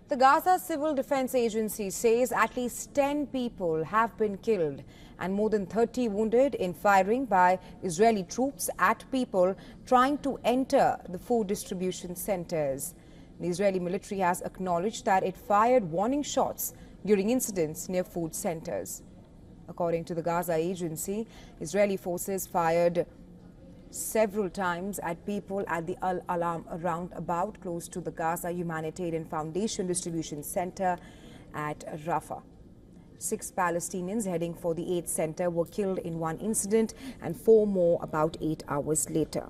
The Gaza Civil Defense Agency says at least 10 people have been killed and more than 30 wounded in firing by Israeli troops at people trying to enter the food distribution centers. The Israeli military has acknowledged that it fired warning shots during incidents near food centers. According to the Gaza agency, Israeli forces fired several times at people at the Al-Alam roundabout close to the Gaza Humanitarian Foundation Distribution Center at Rafah. 6 Palestinians heading for the aid center were killed in one incident and 4 more about 8 hours later.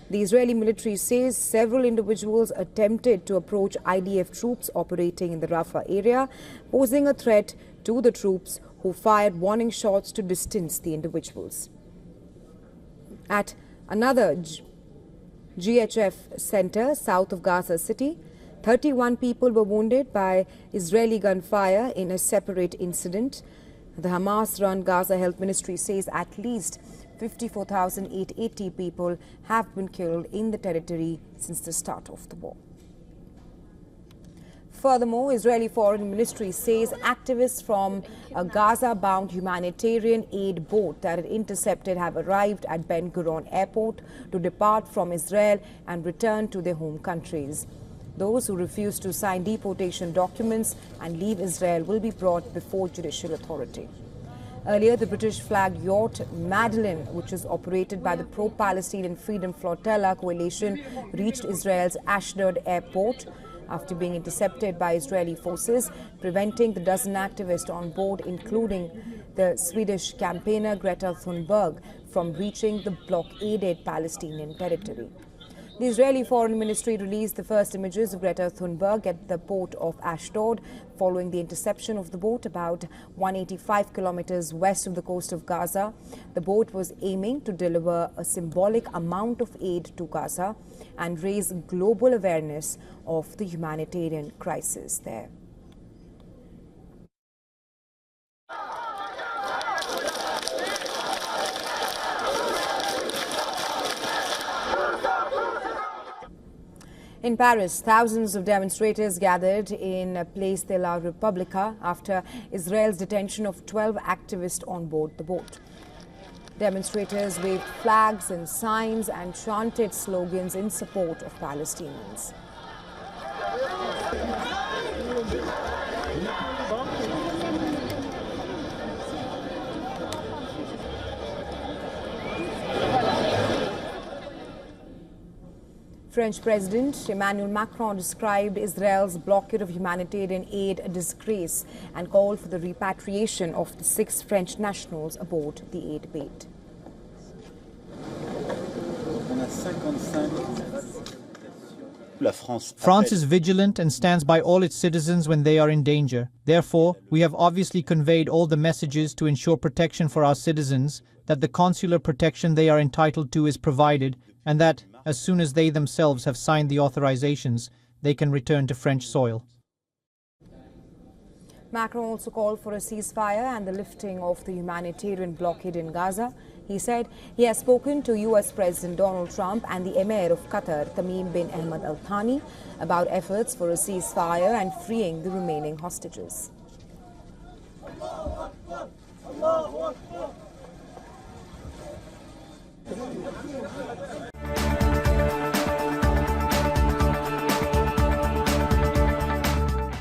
The Israeli military says several individuals attempted to approach IDF troops operating in the Rafah area, posing a threat to the troops who fired warning shots to distance the individuals. At another GHF center south of Gaza City, 31 people were wounded by Israeli gunfire in a separate incident. The Hamas-run Gaza Health Ministry says at least 54,880 people have been killed in the territory since the start of the war. Furthermore, Israeli Foreign Ministry says activists from a Gaza-bound humanitarian aid boat that it intercepted have arrived at Ben Gurion Airport to depart from Israel and return to their home countries. Those who refuse to sign deportation documents and leave Israel will be brought before judicial authority. Earlier, the British-flagged yacht Madeline, which is operated by the pro-Palestinian Freedom Flotilla coalition, reached Israel's Ashdod airport after being intercepted by Israeli forces, preventing the dozen activists on board, including the Swedish campaigner Greta Thunberg, from reaching the blockaded Palestinian territory. The Israeli Foreign Ministry released the first images of Greta Thunberg at the port of Ashdod following the interception of the boat about 185 kilometers west of the coast of Gaza. The boat was aiming to deliver a symbolic amount of aid to Gaza and raise global awareness of the humanitarian crisis there. In Paris, thousands of demonstrators gathered in Place de la Republica after Israel's detention of 12 activists on board the boat. Demonstrators waved flags and signs and chanted slogans in support of Palestinians. French President Emmanuel Macron described Israel's blockade of humanitarian aid a disgrace and called for the repatriation of the 6 French nationals aboard the aid boat. France is vigilant and stands by all its citizens when they are in danger. Therefore, we have obviously conveyed all the messages to ensure protection for our citizens, that the consular protection they are entitled to is provided, and that, as soon as they themselves have signed the authorizations, they can return to French soil. Macron also called for a ceasefire and the lifting of the humanitarian blockade in Gaza. He said he has spoken to US President Donald Trump and the Emir of Qatar, Tamim bin Hamad Al Thani, about efforts for a ceasefire and freeing the remaining hostages. Allahu Akbar.